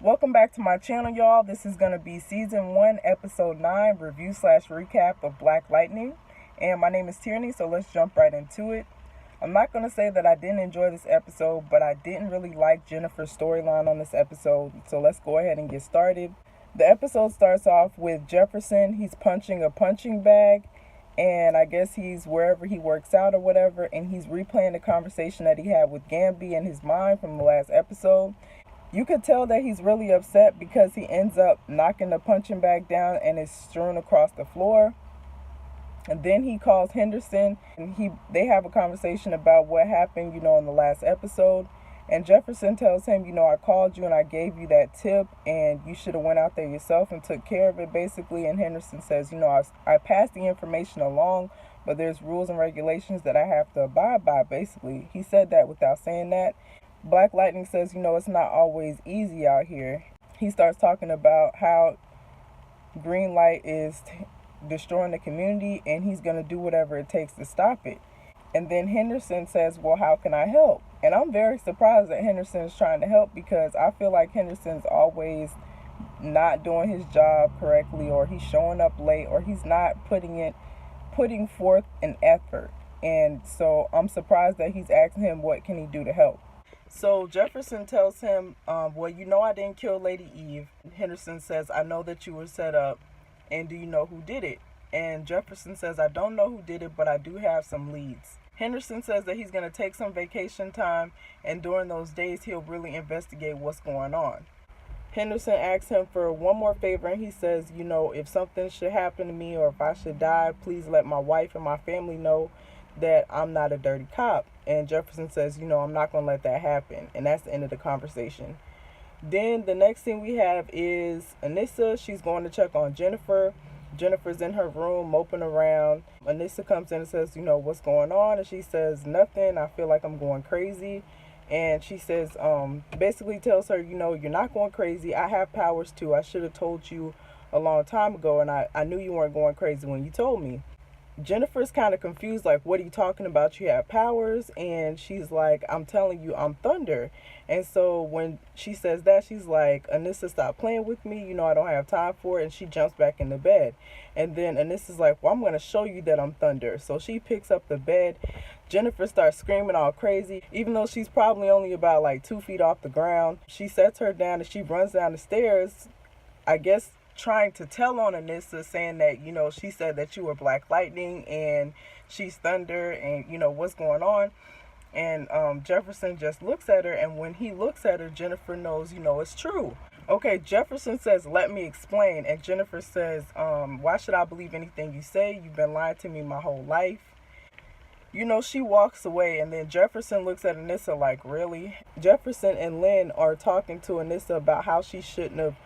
Welcome back to my channel, y'all. This is going to be Season 1, Episode 9, review/recap of Black Lightning. And my name is Tierney, so let's jump right into it. I'm not going to say that I didn't enjoy this episode, but I didn't really like Jennifer's storyline on this episode, so let's go ahead and get started. The episode starts off with Jefferson. He's punching a punching bag, and I guess he's wherever he works out or whatever, and he's replaying the conversation that he had with Gambi in his mind from the last episode. You could tell that he's really upset because he ends up knocking the punching bag down and it's strewn across the floor. And then he calls Henderson and they have a conversation about what happened, in the last episode. And Jefferson tells him, I called you and I gave you that tip and you should have went out there yourself and took care of it, basically. And Henderson says, I passed the information along, but there's rules and regulations that I have to abide by, basically. He said that without saying that. Black Lightning says, it's not always easy out here. He starts talking about how Green Light is destroying the community and he's going to do whatever it takes to stop it. And then Henderson says, well, how can I help? And I'm very surprised that Henderson is trying to help because I feel like Henderson's always not doing his job correctly, or he's showing up late, or he's not putting forth an effort. And so I'm surprised that he's asking him what can he do to help. So Jefferson tells him, well, I didn't kill Lady Eve. Henderson says, I know that you were set up, and do you know who did it? And Jefferson says, I don't know who did it, but I do have some leads. Henderson says that he's going to take some vacation time, and during those days, he'll really investigate what's going on. Henderson asks him for one more favor, and he says, if something should happen to me or if I should die, please let my wife and my family know that I'm not a dirty cop. And Jefferson says, I'm not going to let that happen. And that's the end of the conversation. Then the next thing we have is Anissa. She's going to check on Jennifer. Jennifer's in her room moping around. Anissa comes in and says, what's going on? And she says, nothing. I feel like I'm going crazy. And she says, basically tells her, you're not going crazy. I have powers too. I should have told you a long time ago. And I knew you weren't going crazy when you told me. Jennifer's kind of confused, like, what are you talking about? You have powers? And she's like, I'm telling you, I'm Thunder. And so when she says that, she's like, Anissa, stop playing with me. I don't have time for it. And she jumps back in the bed. And then Anissa's like, well, I'm going to show you that I'm Thunder. So she picks up the bed. Jennifer starts screaming all crazy, even though she's probably only about like 2 feet off the ground. She sets her down and she runs down the stairs, I guess, trying to tell on Anissa, saying that, she said that you were Black Lightning and she's Thunder and, what's going on. And Jefferson just looks at her, and when he looks at her, Jennifer knows, it's true. Okay, Jefferson says, let me explain. And Jennifer says, why should I believe anything you say? You've been lying to me my whole life. She walks away, and then Jefferson looks at Anissa like, really? Jefferson and Lynn are talking to Anissa about how she shouldn't have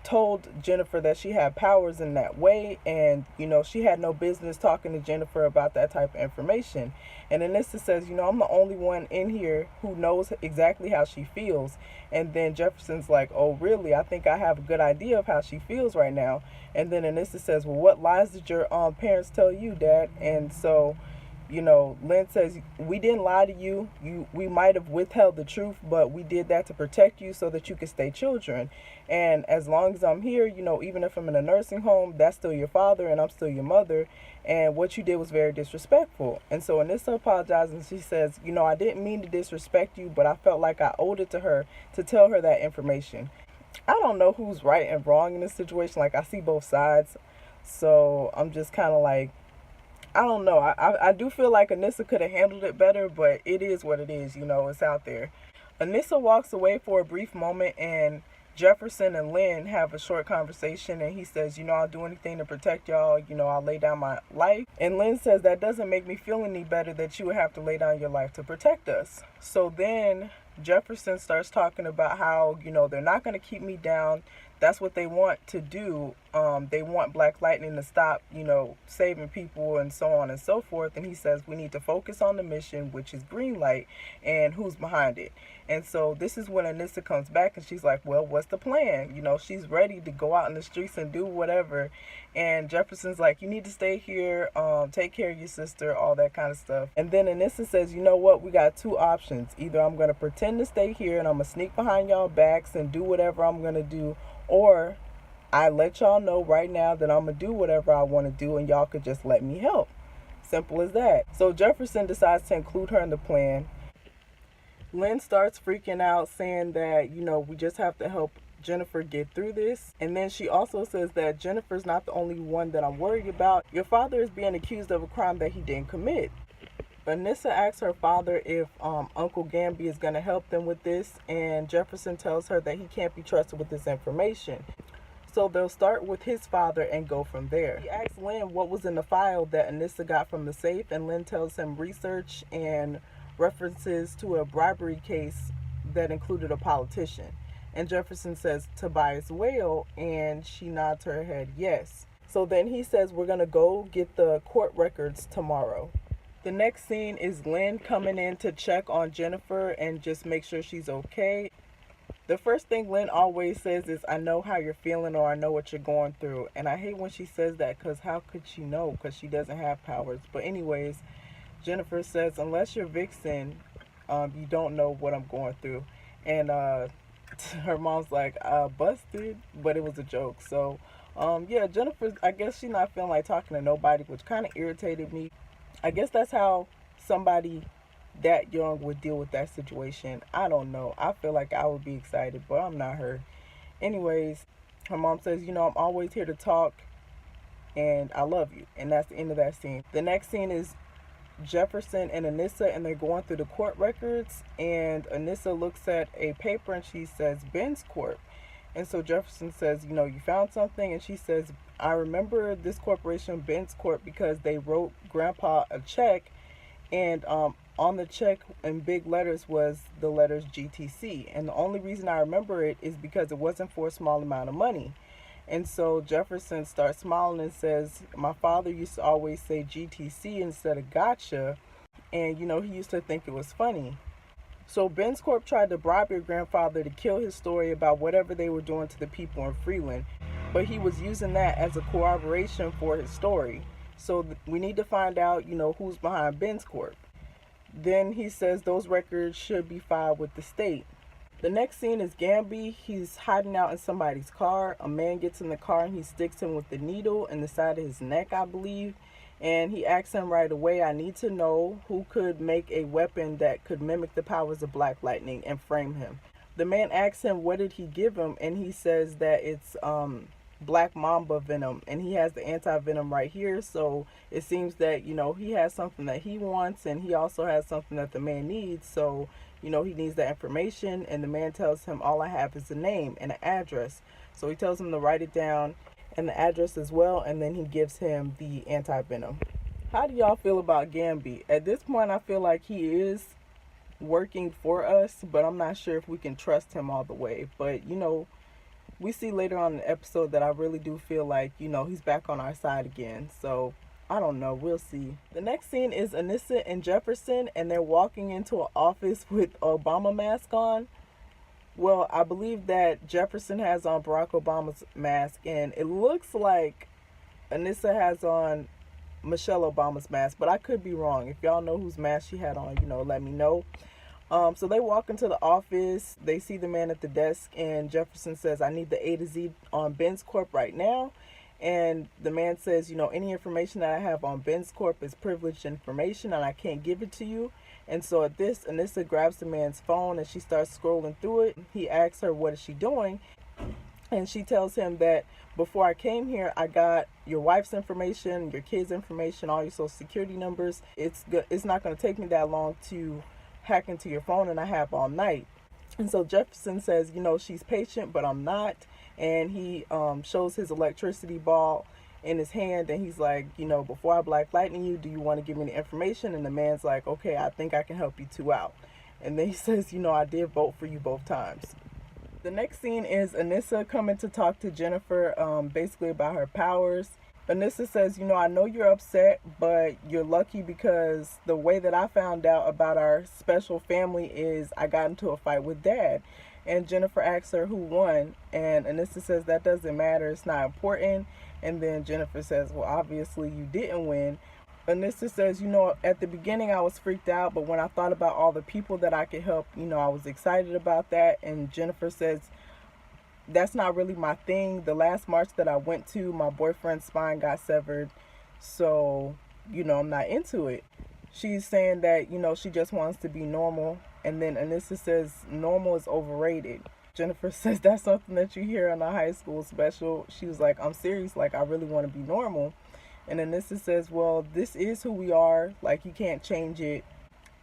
told Jennifer that she had powers in that way, and she had no business talking to Jennifer about that type of information. And Anissa says, I'm the only one in here who knows exactly how she feels. And then Jefferson's like, oh really? I think I have a good idea of how she feels right now. And then Anissa says, well, what lies did your parents tell you, Dad? And so Lynn says, we didn't lie to you. We might have withheld the truth, but we did that to protect you so that you could stay children. And as long as I'm here, even if I'm in a nursing home, that's still your father and I'm still your mother. And what you did was very disrespectful. And so Anissa apologizes and she says, I didn't mean to disrespect you, but I felt like I owed it to her to tell her that information. I don't know who's right and wrong in this situation. Like, I see both sides. So I'm just kind of like, I don't know. I do feel like Anissa could have handled it better, but it is what it is. It's out there. Anissa walks away for a brief moment, and Jefferson and Lynn have a short conversation, and he says, I'll do anything to protect y'all. I'll lay down my life. And Lynn says, that doesn't make me feel any better that you would have to lay down your life to protect us. So then Jefferson starts talking about how, they're not going to keep me down. that's what they want to do. They want Black Lightning to stop, saving people and so on and so forth. And he says we need to focus on the mission, which is green light, and who's behind it. And so this is when Anissa comes back and she's like, well, what's the plan? She's ready to go out in the streets and do whatever. And Jefferson's like, you need to stay here, take care of your sister, all that kind of stuff. And then Anissa says, you know what? We got two options. Either I'm going to pretend to stay here and I'm going to sneak behind y'all backs and do whatever I'm going to do, or I let y'all know right now that I'm going to do whatever I want to do and y'all could just let me help. Simple as that. So Jefferson decides to include her in the plan. Lynn starts freaking out, saying that, we just have to help Jennifer get through this. And then she also says that Jennifer's not the only one that I'm worried about. Your father is being accused of a crime that he didn't commit. Anissa asks her father if Uncle Gamby is going to help them with this, and Jefferson tells her that he can't be trusted with this information. So they'll start with his father and go from there. He asks Lynn what was in the file that Anissa got from the safe, and Lynn tells him research and references to a bribery case that included a politician. And Jefferson says Tobias Whale, and she nods her head yes. So then he says we're going to go get the court records tomorrow. The next scene is Lynn coming in to check on Jennifer and just make sure she's okay. The first thing Lynn always says is, I know how you're feeling, or I know what you're going through. And I hate when she says that, because how could she know? Because she doesn't have powers. But anyways, Jennifer says, unless you're Vixen, you don't know what I'm going through. And her mom's like, busted, but it was a joke. So yeah, Jennifer, I guess she's not feeling like talking to nobody, which kind of irritated me. I guess that's how somebody that young would deal with that situation. I don't know. I feel like I would be excited, but I'm not her. Anyways, her mom says, I'm always here to talk and I love you. And that's the end of that scene. The next scene is Jefferson and Anissa, and they're going through the court records, and Anissa looks at a paper and she says Ben's Corp. And so Jefferson says, you found something? And she says, I remember this corporation, Ben's Corp, because they wrote Grandpa a check, and on the check in big letters was the letters GTC. And the only reason I remember it is because it wasn't for a small amount of money. And so Jefferson starts smiling and says, my father used to always say GTC instead of gotcha. And, he used to think it was funny. So Ben's Corp tried to bribe your grandfather to kill his story about whatever they were doing to the people in Freeland. But he was using that as a corroboration for his story. So we need to find out, who's behind Ben's Corp. Then he says those records should be filed with the state. The next scene is Gamby. He's hiding out in somebody's car. A man gets in the car and he sticks him with the needle in the side of his neck, I believe. And he asks him right away, I need to know who could make a weapon that could mimic the powers of Black Lightning and frame him. The man asks him, what did he give him? And he says that it's Black Mamba venom, and he has the anti-venom right here. So it seems that, he has something that he wants, and he also has something that the man needs. So, he needs that information, and the man tells him, all I have is a name and an address. So he tells him to write it down, and the address as well, and then he gives him the anti-venom. How do y'all feel about Gamby? At this point, I feel like he is working for us, but I'm not sure if we can trust him all the way. But, we see later on in the episode that I really do feel like, he's back on our side again. So, I don't know. We'll see. The next scene is Anissa and Jefferson, and they're walking into an office with Obama mask on. Well, I believe that Jefferson has on Barack Obama's mask, and it looks like Anissa has on Michelle Obama's mask, but I could be wrong. If y'all know whose mask she had on, let me know. So they walk into the office. They see the man at the desk, and Jefferson says, I need the A to Z on Ben's Corp right now. And the man says, any information that I have on Ben's Corp is privileged information, and I can't give it to you. And so at this, Anissa grabs the man's phone and she starts scrolling through it. He asks her, what is she doing? And she tells him that before I came here, I got your wife's information, your kids' information, all your social security numbers. It's not going to take me that long to hack into your phone, and I have all night. And so Jefferson says, she's patient, but I'm not. And he shows his electricity ball in his hand, and he's like, before I Black Lightning you, do you want to give me the information? And the man's like, okay, I think I can help you two out. And then he says, I did vote for you both times. The next scene is Anissa coming to talk to Jennifer, basically about her powers. Anissa says, I know you're upset, but you're lucky because the way that I found out about our special family is I got into a fight with Dad. And Jennifer asks her who won, and Anissa says that doesn't matter, it's not important. And then Jennifer says, well, obviously you didn't win. Anissa says, at the beginning I was freaked out, but when I thought about all the people that I could help, I was excited about that. And Jennifer says, that's not really my thing. The last march that I went to, my boyfriend's spine got severed, so, I'm not into it. She's saying that, she just wants to be normal. And then Anissa says, normal is overrated. Jennifer says, that's something that you hear on a high school special. She was like, I'm serious, like, I really want to be normal. And Anissa says, well, this is who we are, like, you can't change it.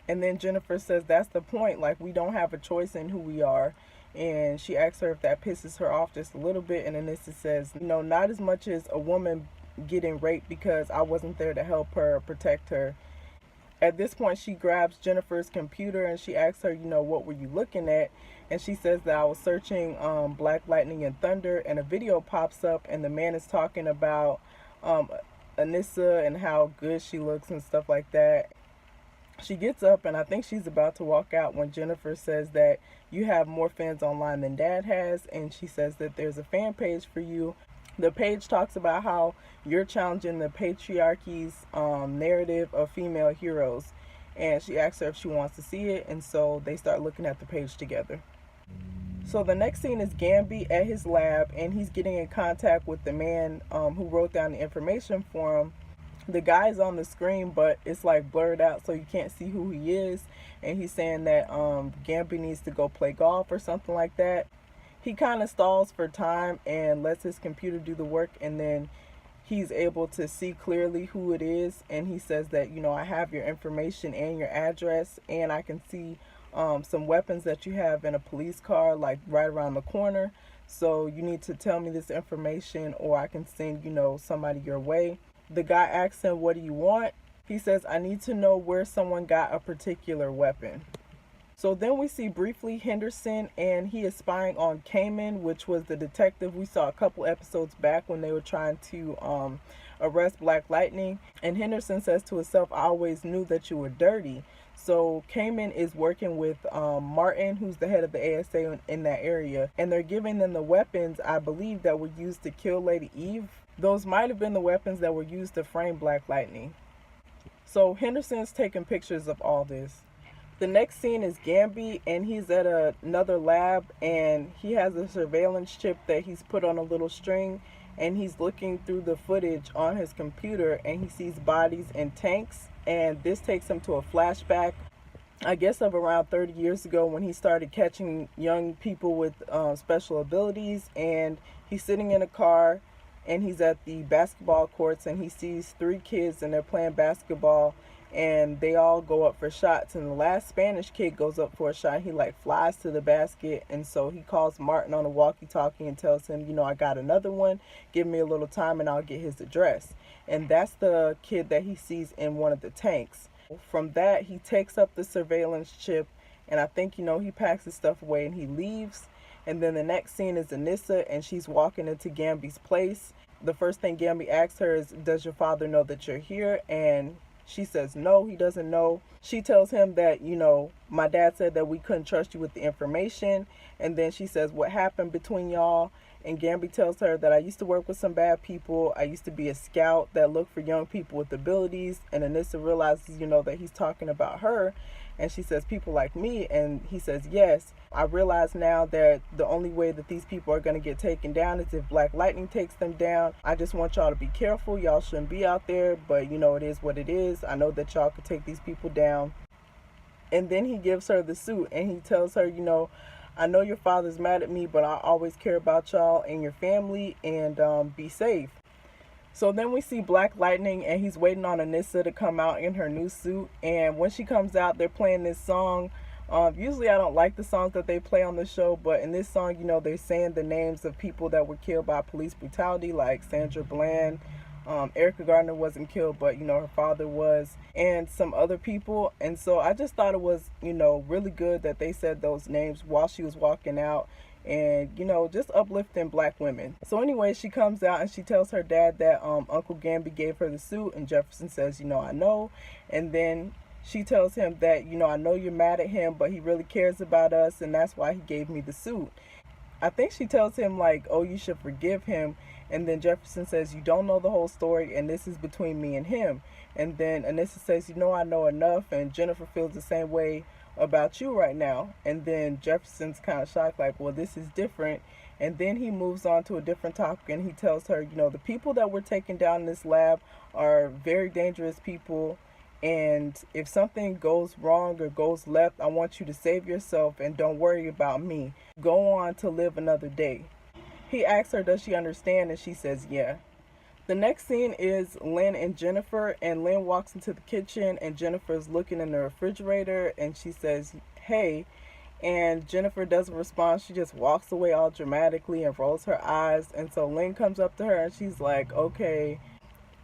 And then Jennifer says, that's the point, like, we don't have a choice in who we are. And she asks her if that pisses her off just a little bit. And Anissa says, not as much as a woman getting raped because I wasn't there to help her or protect her. At this point, she grabs Jennifer's computer and she asks her, what were you looking at? And she says that I was searching Black Lightning and Thunder, and a video pops up and the man is talking about Anissa and how good she looks and stuff like that. She gets up and I think she's about to walk out when Jennifer says that you have more fans online than Dad has, and she says that there's a fan page for you. The page talks about how you're challenging the patriarchy's narrative of female heroes, and she asks her if she wants to see it, and so they start looking at the page together. So the next scene is Gambi at his lab, and he's getting in contact with the man who wrote down the information for him. The guy's on the screen, but it's like blurred out, so you can't see who he is. And he's saying that Gambi needs to go play golf or something like that. He kind of stalls for time and lets his computer do the work, and then he's able to see clearly who it is. And he says that, I have your information and your address, and I can see some weapons that you have in a police car, like right around the corner. So you need to tell me this information, or I can send, somebody your way. The guy asks him, what do you want? He says, I need to know where someone got a particular weapon. So then we see briefly Henderson, and he is spying on Cayman, which was the detective we saw a couple episodes back when they were trying to arrest Black Lightning. And Henderson says to himself, I always knew that you were dirty. So Cayman is working with Martin, who's the head of the ASA in that area. And they're giving them the weapons, I believe, that were used to kill Lady Eve. Those might have been the weapons that were used to frame Black Lightning. So Henderson's taking pictures of all this. The next scene is Gambi, and he's at another lab, and he has a surveillance chip that he's put on a little string, and he's looking through the footage on his computer, and he sees bodies in tanks, and this takes him to a flashback, I guess, of around 30 years ago when he started catching young people with special abilities. And he's sitting in a car, and he's at the basketball courts, and he sees 3 kids, and they're playing basketball, and they all go up for shots, and the last Spanish kid goes up for a shot. He flies to the basket, and so he calls Martin on a walkie-talkie and tells him, I got another one, give me a little time and I'll get his address. And that's the kid that he sees in one of the tanks. From that, he takes up the surveillance chip, and I think, he packs his stuff away and he leaves. And then the next scene is Anissa, and she's walking into Gambi's place. The first thing Gambi asks her is, does your father know that you're here? And she says no, he doesn't know. She tells him that, my dad said that we couldn't trust you with the information. And then she says, what happened between y'all? And Gambi tells her that I used to work with some bad people. I used to be a scout that looked for young people with abilities. And Anissa realizes, that he's talking about her. And she says, people like me. And he says, yes. I realize now that the only way that these people are going to get taken down is if Black Lightning takes them down. I just want y'all to be careful. Y'all shouldn't be out there, but it is what it is. I know that y'all could take these people down. And then he gives her the suit, and he tells her, I know your father's mad at me, but I always care about y'all and your family, and be safe. So then we see Black Lightning, and he's waiting on Anissa to come out in her new suit. And when she comes out, they're playing this song. Usually I don't like the songs that they play on the show, but in this song, they're saying the names of people that were killed by police brutality, like Sandra Bland. Erica Gardner wasn't killed, but, her father was, and some other people. And so I just thought it was, really good that they said those names while she was walking out. and, just uplifting black women. So anyway, she comes out and she tells her dad that Uncle Gamby gave her the suit, and Jefferson says, I know. And then she tells him that, I know you're mad at him, but he really cares about us, and that's why he gave me the suit. I think she tells him, like, oh, you should forgive him. And then Jefferson says, you don't know the whole story, and this is between me and him. And then Anissa says, I know enough, and Jennifer feels the same way about you right now. And then Jefferson's kind of shocked, like, well, this is different. And then he moves on to a different topic, and he tells her, the people that we're taking down in this lab are very dangerous people. And if something goes wrong or goes left, I want you to save yourself and don't worry about me. Go on to live another day. He asks her, does she understand? And she says, yeah. The next scene is Lynn and Jennifer, and Lynn walks into the kitchen, and Jennifer's looking in the refrigerator, and she says, hey. And Jennifer doesn't respond. She just walks away all dramatically and rolls her eyes. And so Lynn comes up to her, and she's like, okay,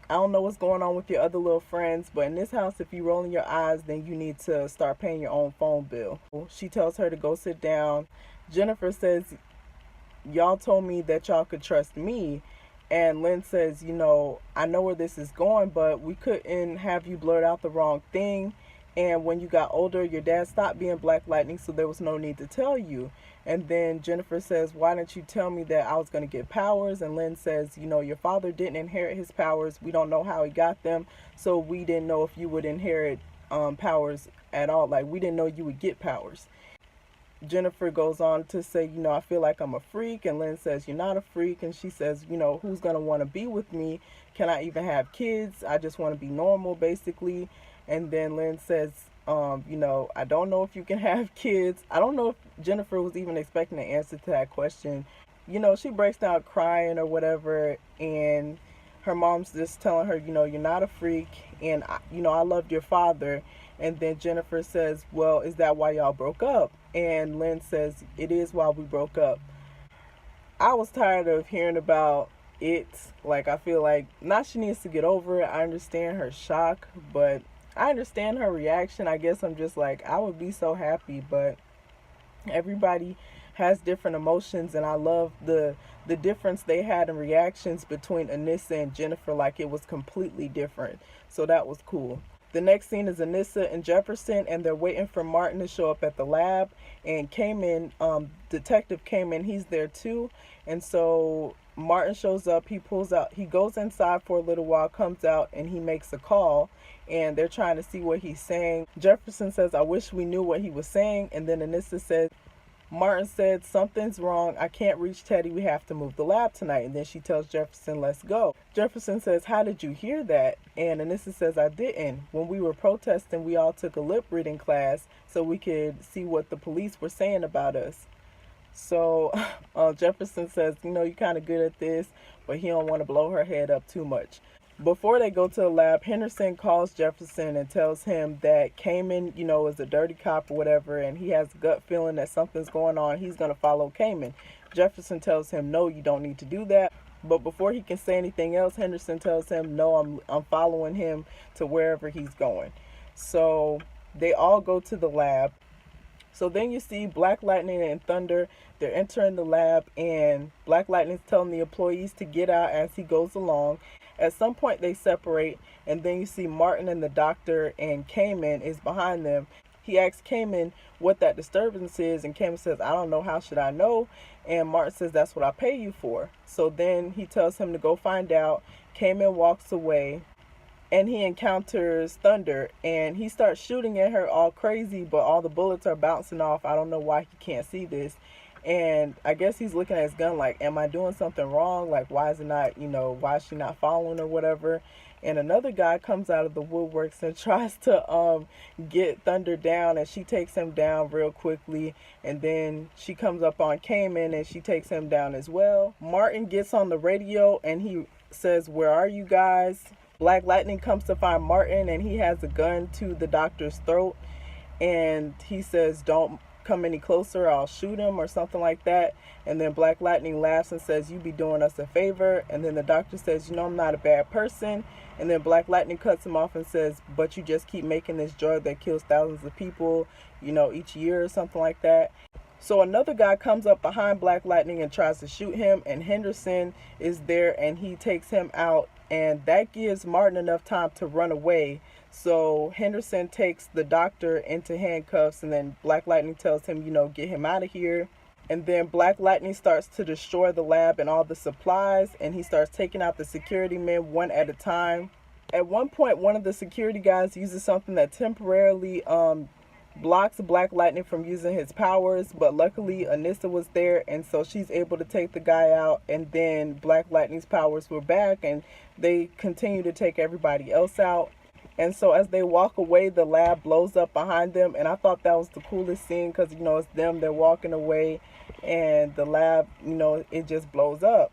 I don't know what's going on with your other little friends, but in this house, if you rolling your eyes, then you need to start paying your own phone bill. She tells her to go sit down. Jennifer says, y'all told me that y'all could trust me. And Lynn says, I know where this is going, but we couldn't have you blurt out the wrong thing. And when you got older, your dad stopped being Black Lightning, so there was no need to tell you. And then Jennifer says, why didn't you tell me that I was going to get powers? And Lynn says, your father didn't inherit his powers. We don't know how he got them. So we didn't know if you would inherit powers at all. Like, we didn't know you would get powers. Jennifer goes on to say, I feel like I'm a freak. And Lynn says, you're not a freak. And she says, who's going to want to be with me? Can I even have kids? I just want to be normal, basically. And then Lynn says, I don't know if you can have kids. I don't know if Jennifer was even expecting an answer to that question. She breaks down crying or whatever, and her mom's just telling her, you're not a freak, and, I loved your father. And then Jennifer says, well, is that why y'all broke up? And Lynn says, it is why we broke up. I was tired of hearing about it. Like, I feel like, not she needs to get over it. I understand her shock, but I understand her reaction. I guess I'm just like, I would be so happy, but everybody has different emotions, and I love the difference they had in reactions between Anissa and Jennifer. Like, it was completely different. So that was cool. The next scene is Anissa and Jefferson, and they're waiting for Martin to show up at the lab. And Detective Kamen, he's there too. And so Martin shows up, he goes inside for a little while, comes out, and he makes a call. And they're trying to see what he's saying. Jefferson says, I wish we knew what he was saying. And then Anissa said, Martin said, something's wrong. I can't reach Teddy. We have to move the lab tonight. And then she tells Jefferson, let's go. Jefferson says, how did you hear that? And Anissa says, I didn't. When we were protesting, we all took a lip reading class so we could see what the police were saying about us. So Jefferson says, you're kind of good at this, but he don't want to blow her head up too much. Before they go to the lab, Henderson calls Jefferson and tells him that Kamen, is a dirty cop or whatever, and he has a gut feeling that something's going on. He's going to follow Kamen. Jefferson tells him, no, you don't need to do that. But before he can say anything else, Henderson tells him, no, I'm following him to wherever he's going. So they all go to the lab. So then you see Black Lightning and Thunder. They're entering the lab, and Black Lightning's telling the employees to get out as he goes along. At some point they separate, and then you see Martin and the doctor, and Kamen is behind them. He asks Kamen what that disturbance is, and Kamen says, I don't know, how should I know? And Martin says, that's what I pay you for. So then he tells him to go find out. Kamen walks away, and he encounters Thunder, and he starts shooting at her all crazy, but all the bullets are bouncing off. I don't know why he can't see this. And I guess he's looking at his gun like, am I doing something wrong? Like, why is it not, why is she not following or whatever? And another guy comes out of the woodworks and tries to get Thunder down, and she takes him down real quickly. And then she comes up on Kamen, and she takes him down as well. Martin gets on the radio, and he says, where are you guys? Black Lightning comes to find Martin, and he has a gun to the doctor's throat. And he says, don't come any closer, I'll shoot him, or something like that. And then Black Lightning laughs and says, you be doing us a favor. And then the doctor says, I'm not a bad person. And then Black Lightning cuts him off and says, but you just keep making this drug that kills thousands of people, each year or something like that. So another guy comes up behind Black Lightning and tries to shoot him, and Henderson is there and he takes him out, and that gives Martin enough time to run away. So Henderson takes the doctor into handcuffs, and then Black Lightning tells him, get him out of here. And then Black Lightning starts to destroy the lab and all the supplies, and he starts taking out the security men one at a time. At one point, one of the security guys uses something that temporarily blocks Black Lightning from using his powers, but luckily Anissa was there, and so she's able to take the guy out, and then Black Lightning's powers were back, and they continue to take everybody else out. And so as they walk away, the lab blows up behind them, and I thought that was the coolest scene because, it's them, they're walking away, and the lab, it just blows up.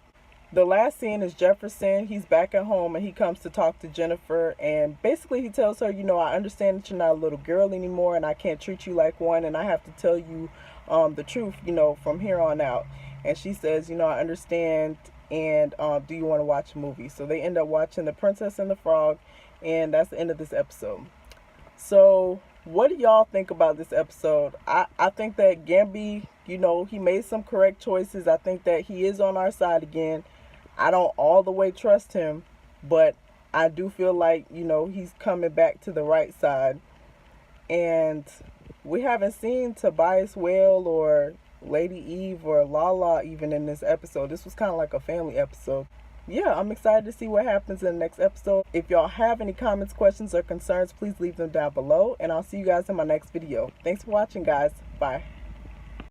The last scene is Jefferson. He's back at home, and he comes to talk to Jennifer, and basically he tells her, I understand that you're not a little girl anymore, and I can't treat you like one, and I have to tell you the truth, from here on out. And she says, I understand, and do you want to watch a movie? So they end up watching The Princess and the Frog, and that's the end of this episode. So what do y'all think about this episode? I think that Gambi, he made some correct choices. I think that he is on our side again. I don't all the way trust him, but I do feel like, he's coming back to the right side. And we haven't seen Tobias Whale or Lady Eve or Lala even in this episode. This was kind of like a family episode. Yeah, I'm excited to see what happens in the next episode. If y'all have any comments, questions, or concerns, please leave them down below, and I'll see you guys in my next video. Thanks for watching, guys. Bye.